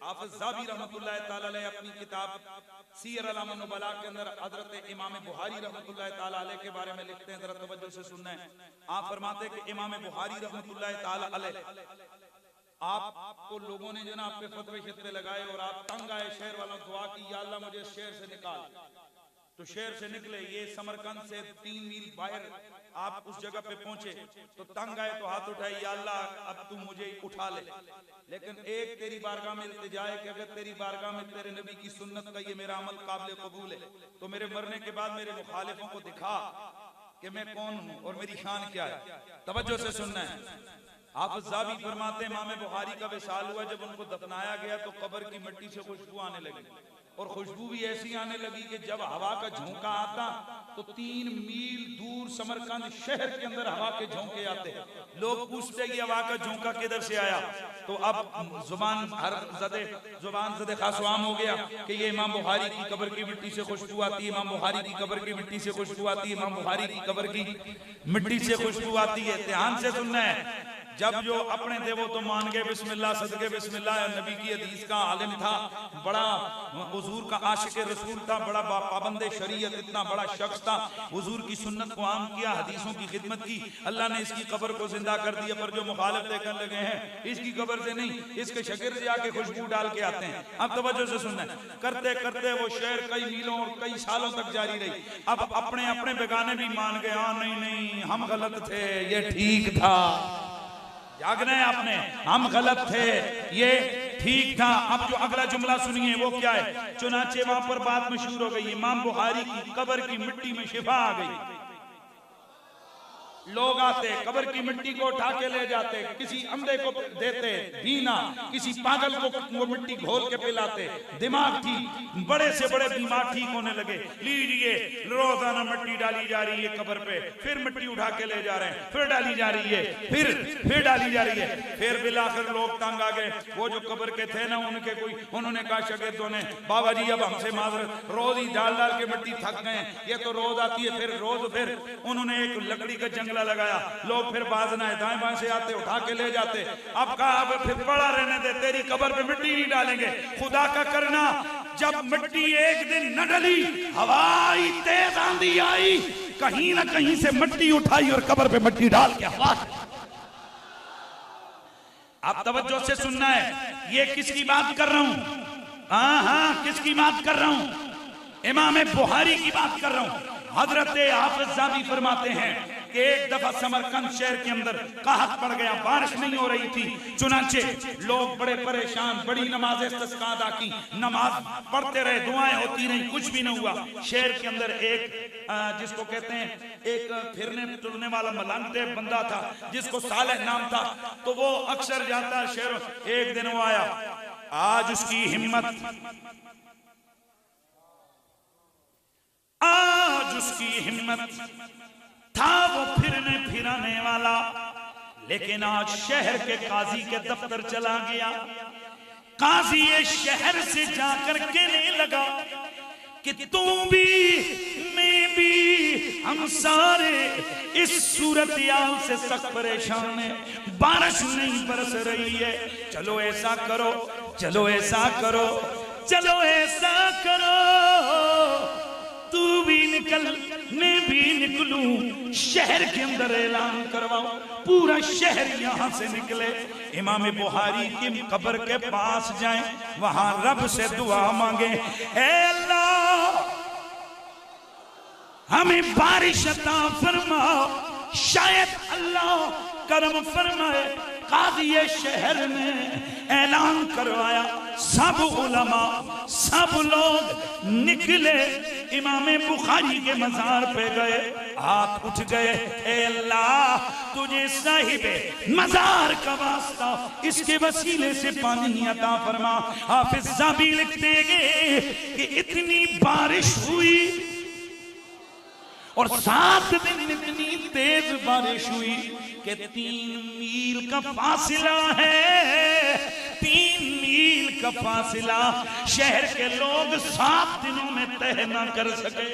حافظ ذہبی رحمۃ اللہ تعالی علیہ اپنی کتاب سیر اعلام النبلاء کے اندر حضرت امام بخاری رحمۃ اللہ تعالی علیہ کے بارے میں لکھتے ہیں، ذرا توجہ سے سننا ہے۔ آپ فرماتے ہیں کہ امام بخاری رحمۃ اللہ تعالی علیہ، آپ کو لوگوں نے جو نا آپ پہ فتوے شتوے لگائے اور آپ تنگ آئے، شہر والوں دعا کی یا اللہ مجھے اس شہر سے نکال، تو شہر سے نکلے، یہ سمرقند سے 3 میل باہر آپ اس جگہ پہ پہنچے تو تنگ آئے تو ہاتھ اٹھائے یا اللہ اب تو مجھے اٹھا لے، لیکن ایک تیری بارگاہ میں التجا ہے کہ اگر تیری بارگاہ میں تیرے نبی کی سنت کا یہ میرا عمل قابل قبول ہے تو میرے مرنے کے بعد میرے مخالفوں کو دکھا کہ میں کون ہوں اور میری شان کیا ہے۔ توجہ سے سننا ہے۔ حافظ ذہبی فرماتے ہیں امام بخاری کا وصال ہوا، جب ان کو دفنایا گیا تو قبر کی مٹی سے خوشبو آنے لگی، اور خوشبو بھی ایسی آنے لگی کہ جب ہوا کا جھونکا آتا تو 3 میل دور سمرقند شہر کے اندر ہوا کے جھونکے آتے، لوگ پوچھتے کہ ہوا کا جھونکا کدھر سے آیا، تو اب زبان زدے خاص و عام ہو گیا کہ یہ امام بخاری کی قبر کی مٹی سے خوشبو آتی ہے، امام بخاری کی قبر کی مٹی سے خوشبو آتی ہے، امام بخاری کی قبر کی مٹی سے خوشبو آتی ہے۔ دھیان سے سننا ہے، جب جو اپنے تھے وہ تو مان گئے بسم اللہ صدقے بسم اللہ، نبی کی حدیث کا عالم تھا، بڑا حضور کا عاشق رسول تھا، بڑا پابند شریعت، اتنا بڑا شخص تھا، حضور کی سنت کو عام کیا، حدیثوں کی خدمت کی، اللہ نے اس کی قبر کو زندہ کر دیا، پر جو مخالف دیکھنے لگے ہیں اس کی قبر سے نہیں، اس کے شاگرد جا کے خوشبو ڈال کے آتے ہیں۔ اب توجہ سے سننا ہے، کرتے کرتے وہ شعر کئی میلوں اور کئی سالوں تک جاری رہی، اب اپنے بیگانے بھی مان گئے، ہاں نہیں ہم غلط تھے، یہ ٹھیک تھا، جاگنا ہے آپ نے، ہم غلط تھے یہ ٹھیک تھا۔ اب جو اگلا جملہ سنیے وہ کیا ہے، چنانچہ وہاں پر بات مشہور ہو گئی، امام بخاری کی قبر کی مٹی میں شفا آ گئی، لوگ آتے قبر کی مٹی کو اٹھا کے لے جاتے، کسی اندھے کو دیتے پینا، کسی پاگل کو وہ مٹی گھول کے پلاتے، دماغ ٹھیک، بڑے سے بڑے بیمار ٹھیک ہونے لگے۔ لیجئے روزانہ مٹی ڈالی جا رہی ہے قبر پہ، پھر مٹی اٹھا کے لے جا رہے ہیں، پھر ڈالی جا رہی ہے، پھر ڈالی جا رہی ہے، پھر بالآخر لوگ تنگ آ گئے، وہ جو قبر کے تھے نا ان کے کوئی، انہوں نے کہا شاگردوں نے بابا جی اب ہم سے معذرت، روز ہی ڈال ڈال کے مٹی تھک گئے، یہ تو روز آتی ہے، پھر انہوں نے ایک لکڑی کا جنگلہ لگایا، لوگ پھر بازنا ہے دائیں بائیں سے آتے اٹھا کے لے جاتے، اب کہا اب پھر پڑا رہنے دے، تیری قبر پہ مٹی نہیں ڈالیں گے، خدا کا کرنا جب مٹی ایک دن نہ ڈلی، ہوائی تیز آندھی آئی، کہیں نہ کہیں سے مٹی اٹھائی اور قبر پہ مٹی ڈال کے ہوا۔ اب توجہ سے سننا ہے، یہ کس کی بات کر رہا ہوں؟ ہاں کس کی بات کر رہا ہوں؟ امام بخاری کی بات کر رہا ہوں۔ حضرت حافظ ذہبی فرماتے ہیں کہ ایک دفعہ سمرقند شہر کے اندر قحط پڑ گیا، بارش نہیں ہو رہی تھی، چنانچہ لوگ بڑے پریشان، بڑی نماز استسقاء ادا کی، نماز پڑھتے رہے، دعائیں ہوتی رہی، کچھ بھی نہ ہوا۔ شہر کے اندر ایک جس کو کہتے ہیں ایک پھرنے ٹرنے والا ملنگ بندہ تھا جس کو صالح نام تھا، تو وہ اکثر جاتا شہر، ایک دن وہ آیا، آج اس کی ہمت تھا وہ پھرنے پھرانے والا، لیکن آج شہر کے قاضی کے دفتر چلا گیا، قاضی شہر سے جا کر کہنے لگا کہ تم بھی میں بھی ہم سارے اس صورتحال سے سخت پریشان ہیں، بارش نہیں برس رہی ہے، چلو ایسا کرو تو بھی نکل میں بھی نکلوں، شہر کے اندر اعلان کرواؤ، پورا شہر یہاں سے نکلے، امام بخاری کی قبر کے پاس جائیں، وہاں رب سے دعا مانگے، اے اللہ ہمیں بارش عطا فرماؤ، شاید اللہ کرم فرمائے۔ قاضی شہر نے اعلان کروایا، سب علماء سب لوگ نکلے، امام بخاری کے مزار پہ گئے، ہاتھ اٹھ گئے، اے اللہ تجھے صاحب مزار کا واسطہ اس کے وسیلے سے پانی عطا فرما۔ حافظ ذہبی لکھتے گئے کہ اتنی بارش ہوئی اور 7 دن اتنی تیز بارش ہوئی کہ 3 میل کا فاصلہ ہے، 3 میل کا فاصلہ شہر کے لوگ 7 دنوں میں طے نہ کر سکے۔